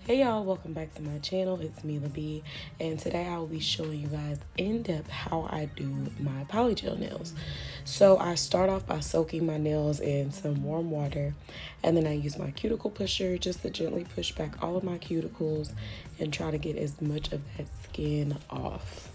Hey y'all, welcome back to my channel. It's me, B, and today I will be showing you guys in depth how I do my polygel nails. So I start off by soaking my nails in some warm water, and then I use my cuticle pusher just to gently push back all of my cuticles and try to get as much of that skin off.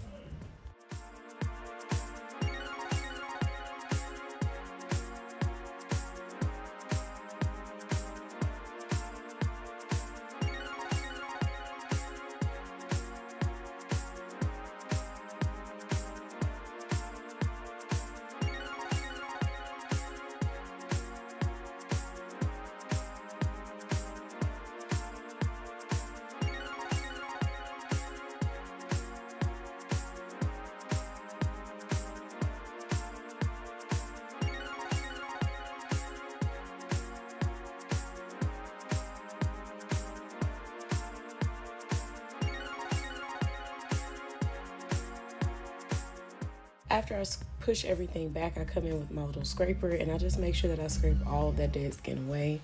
After I push everything back, I come in with my little scraper and I just make sure that I scrape all of that dead skin away,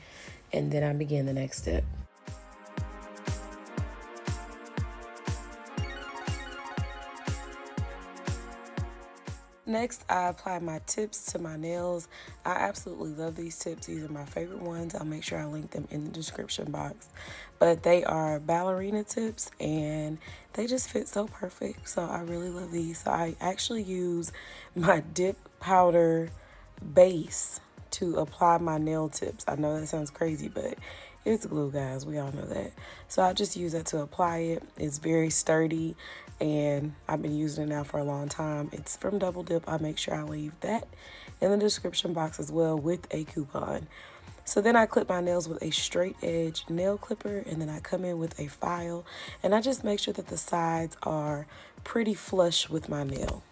and then I begin the next step. Next, I apply my tips to my nails. I absolutely love these tips. These are my favorite ones. I'll make sure I link them in the description box. But they are ballerina tips and they just fit so perfect. So I really love these. So I actually use my dip powder base to apply my nail tips. I know that sounds crazy, but it's glue, guys. We all know that. So I just use that to apply it. It's very sturdy and I've been using it now for a long time. It's from Double Dip. I make sure I leave that in the description box as well with a coupon. So then I clip my nails with a straight edge nail clipper, and then I come in with a file and I just make sure that the sides are pretty flush with my nail.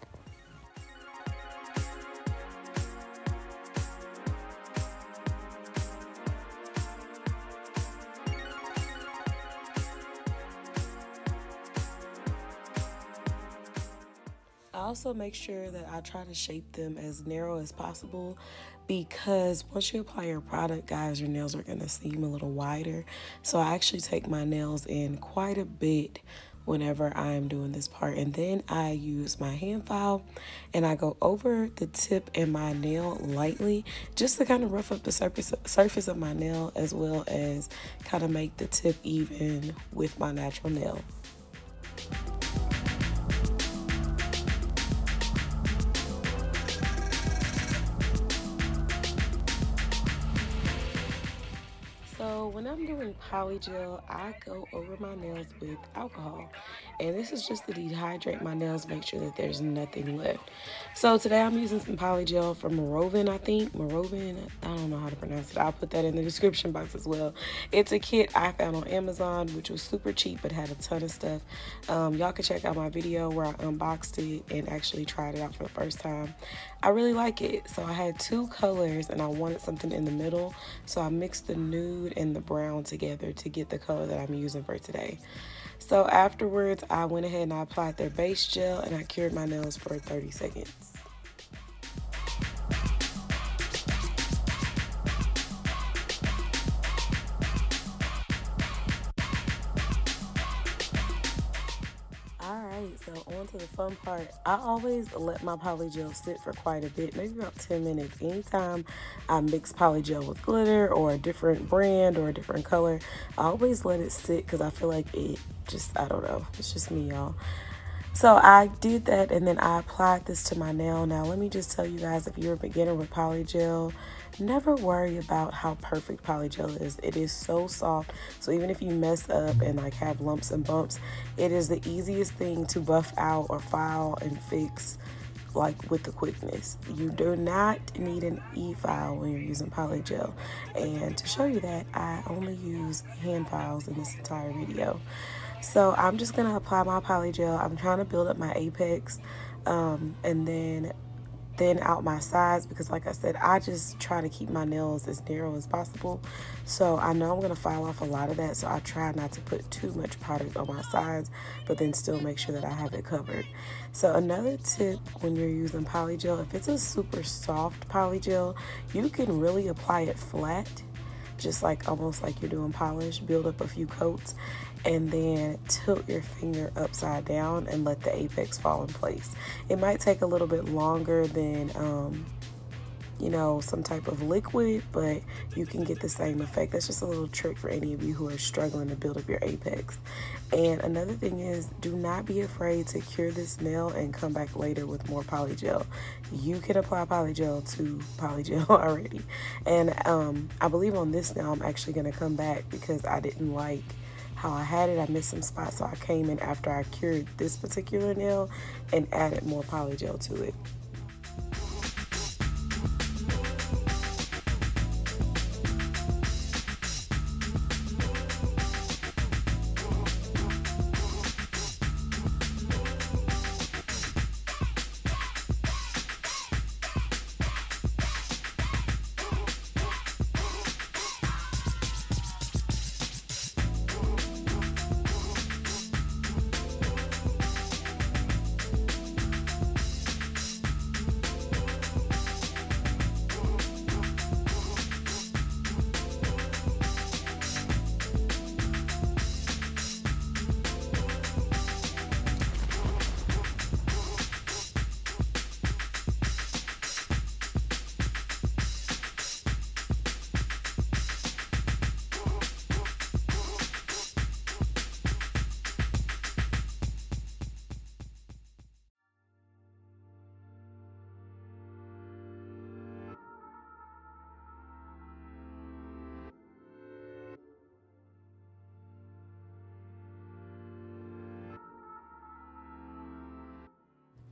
I also make sure that I try to shape them as narrow as possible, because once you apply your product, guys, your nails are going to seem a little wider. So I actually take my nails in quite a bit whenever I'm doing this part, and then I use my hand file and I go over the tip and my nail lightly just to kind of rough up the surface of my nail, as well as kind of make the tip even with my natural nail. So when I'm doing polygel, I go over my nails with alcohol, and this is just to dehydrate my nails, make sure that there's nothing left. So today I'm using some polygel from Morovin, I think. Morovin, I don't know how to pronounce it. I'll put that in the description box as well. It's a kit I found on Amazon, which was super cheap but had a ton of stuff. Y'all can check out my video where I unboxed it and actually tried it out for the first time. I really like it. So I had two colors and I wanted something in the middle, so I mixed the nude and the brown together to get the color that I'm using for today. So afterwards, I went ahead and I applied their base gel and I cured my nails for 30 seconds. So on to the fun part. I always let my polygel sit for quite a bit, maybe about 10 minutes. Anytime I mix polygel with glitter or a different brand or a different color, I always let it sit because I feel like it just, I don't know, it's just me, y'all. So I did that and then I applied this to my nail. Now let me just tell you guys, if you're a beginner with polygel, never worry about how perfect polygel is. It is so soft, so even if you mess up and like have lumps and bumps, it is the easiest thing to buff out or file and fix, like with the quickness. You do not need an e-file when you're using polygel, and to show you that, I only use hand files in this entire video. So I'm just gonna apply my polygel. I'm trying to build up my apex and then thin out my sides, because like I said, I just try to keep my nails as narrow as possible. So I know I'm going to file off a lot of that, so I try not to put too much product on my sides, but then still make sure that I have it covered. So another tip when you're using polygel, if it's a super soft polygel, you can really apply it flat just like almost like you're doing polish. Build up a few coats and then tilt your finger upside down and let the apex fall in place. It might take a little bit longer than you know, some type of liquid, but you can get the same effect. That's just a little trick for any of you who are struggling to build up your apex. And another thing is, do not be afraid to cure this nail and come back later with more polygel. You can apply polygel to polygel already. And I believe on this nail I'm actually going to come back because I didn't like how I had it. I missed some spots, so I came in after I cured this particular nail and added more polygel to it.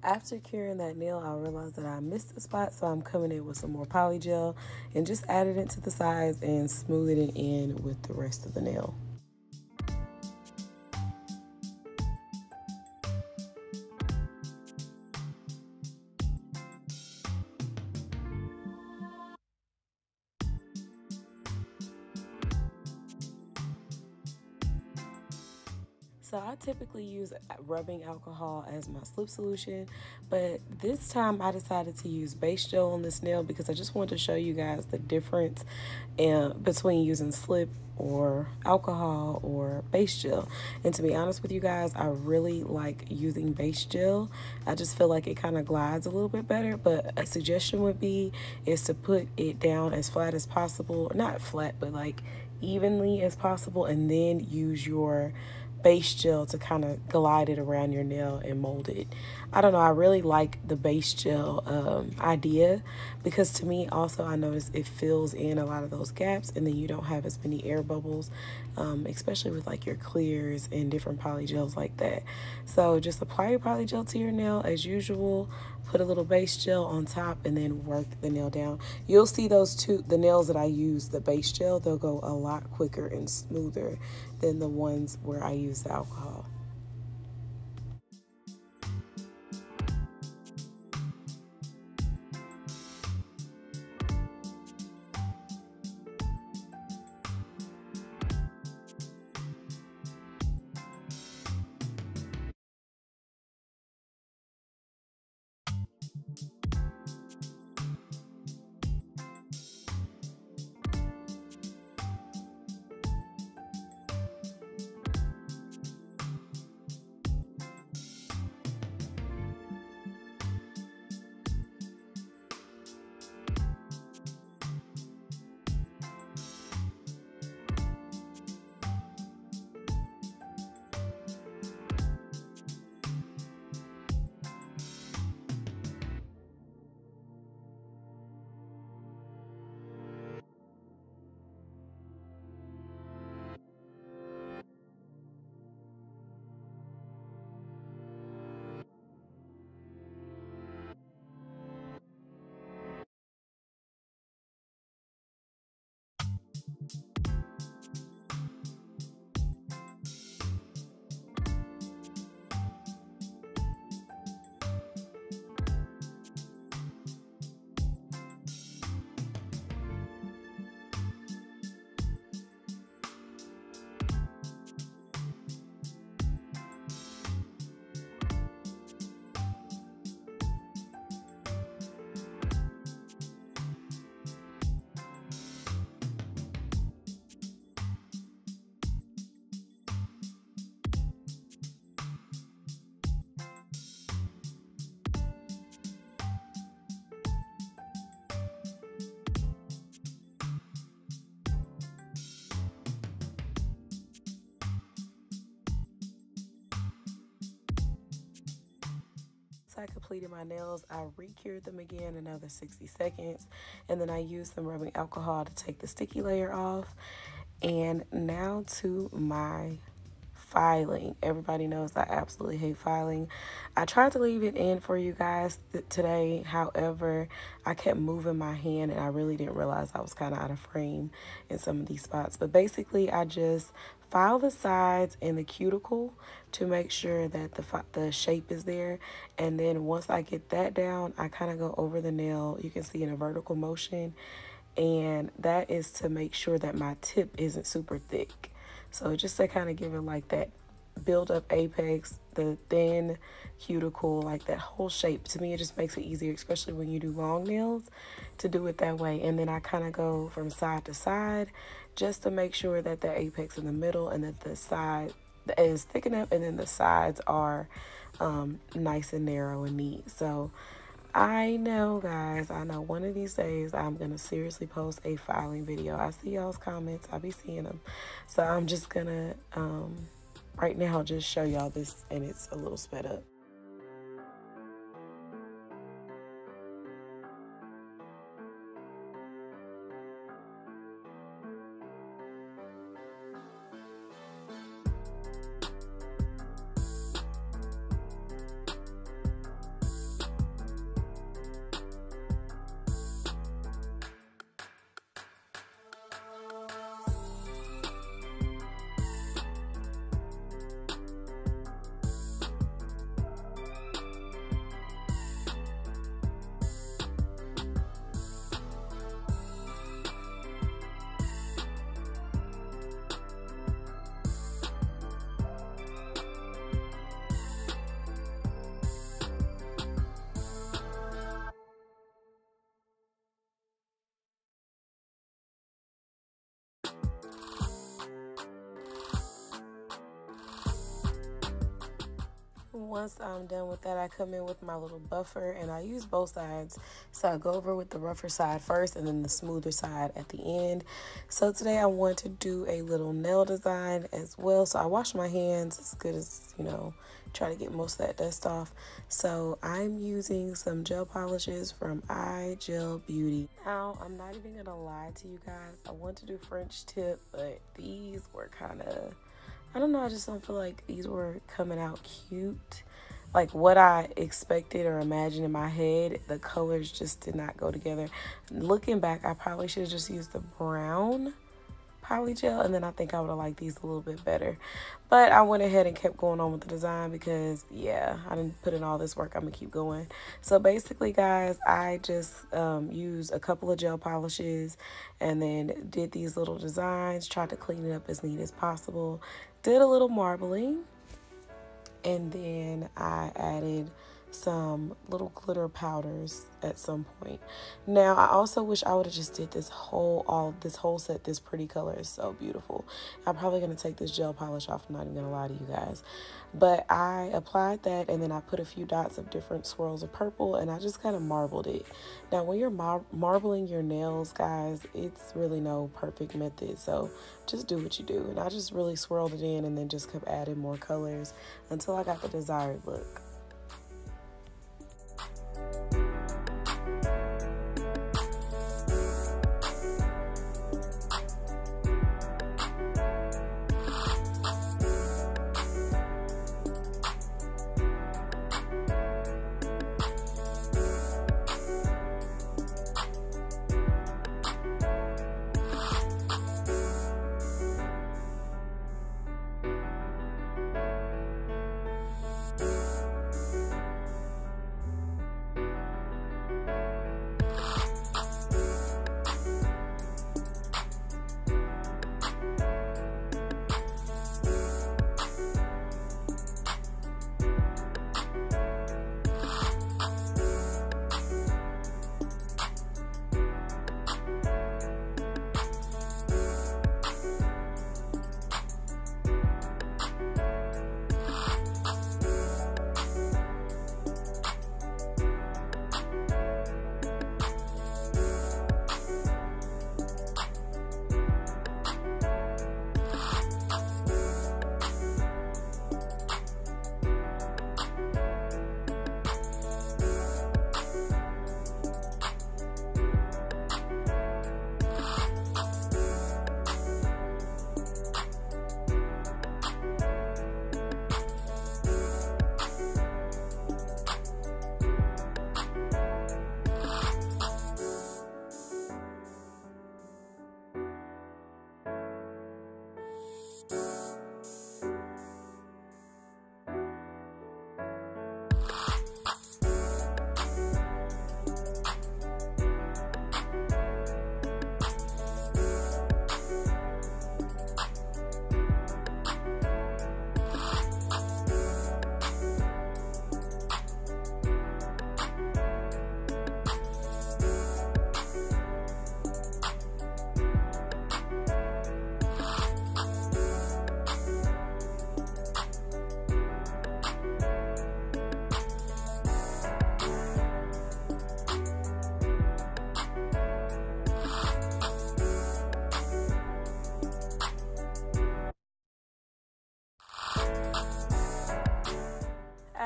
After curing that nail, I realized that I missed a spot, so I'm coming in with some more polygel and just added it to the sides and smoothing it in with the rest of the nail. So I typically use rubbing alcohol as my slip solution, but this time I decided to use base gel on this nail because I just wanted to show you guys the difference between using slip or alcohol or base gel. And to be honest with you guys, I really like using base gel. I just feel like it kind of glides a little bit better, but a suggestion would be is to put it down as flat as possible, not flat, but like evenly as possible, and then use your base gel to kind of glide it around your nail and mold it. I don't know, I really like the base gel idea because to me also I notice it fills in a lot of those gaps and then you don't have as many air bubbles, especially with like your clears and different polygels like that. So just apply your polygel to your nail as usual, put a little base gel on top and then work the nail down. You'll see the nails that I use the base gel, they'll go a lot quicker and smoother than the ones where I use the alcohol. once I completed my nails, I re-cured them again another 60 seconds. And then I used some rubbing alcohol to take the sticky layer off. And now to my filing. Everybody knows I absolutely hate filing. I tried to leave it in for you guys today. However, I kept moving my hand and I really didn't realize I was kind of out of frame in some of these spots. But basically, I just file the sides and the cuticle to make sure that the shape is there. And then once I get that down, I kind of go over the nail. You can see in a vertical motion. And that is to make sure that my tip isn't super thick. So just to kind of give it like that build up apex, the thin cuticle, like that whole shape. To me, it just makes it easier, especially when you do long nails, to do it that way. And then I kind of go from side to side just to make sure that the apex in the middle and that the side is thick enough and then the sides are nice and narrow and neat. So I know, guys, I know one of these days I'm going to seriously post a filing video. I see y'all's comments. I be seeing them. So I'm just going to, right now, just show y'all this, and it's a little sped up. Once I'm done with that, I come in with my little buffer and I use both sides. So I go over with the rougher side first and then the smoother side at the end. So today I want to do a little nail design as well. So I wash my hands as good as, you know, try to get most of that dust off. So I'm using some gel polishes from iGel Beauty. Now, I'm not even gonna lie to you guys. I want to do French tip, but these were kind of, I don't know, I just don't feel like these were coming out cute. Like what I expected or imagined in my head, the colors just did not go together. Looking back, I probably should have just used the brown Polygel, and then I think I would have liked these a little bit better. But I went ahead and kept going on with the design because, yeah, I didn't put in all this work. I'm going to keep going. So basically, guys, I just used a couple of gel polishes and then did these little designs, tried to clean it up as neat as possible, did a little marbling, and then I added some little glitter powders at some point. Now I also wish I would have just did this whole set. This pretty color is so beautiful. I'm probably gonna take this gel polish off, I'm not even gonna lie to you guys, but I applied that and then I put a few dots of different swirls of purple and I just kind of marbled it. Now when you're marbling your nails, guys, it's really no perfect method, so just do what you do. And I just really swirled it in and then just kept adding more colors until I got the desired look.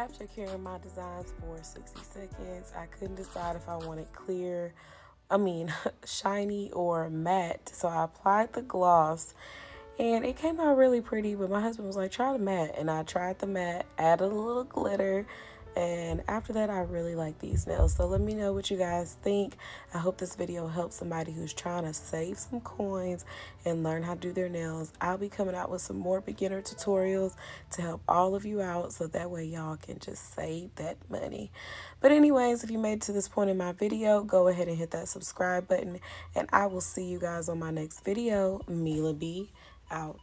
after carrying my designs for 60 seconds, I couldn't decide if I wanted clear, shiny or matte. So I applied the gloss and it came out really pretty, but my husband was like, try the matte. And I tried the matte, added a little glitter, and after that, I really like these nails. So let me know what you guys think. I hope this video helps somebody who's trying to save some coins and learn how to do their nails. I'll be coming out with some more beginner tutorials to help all of you out, so that way y'all can just save that money. But anyways, if you made it to this point in my video, go ahead and hit that subscribe button, and I will see you guys on my next video. Mila B out.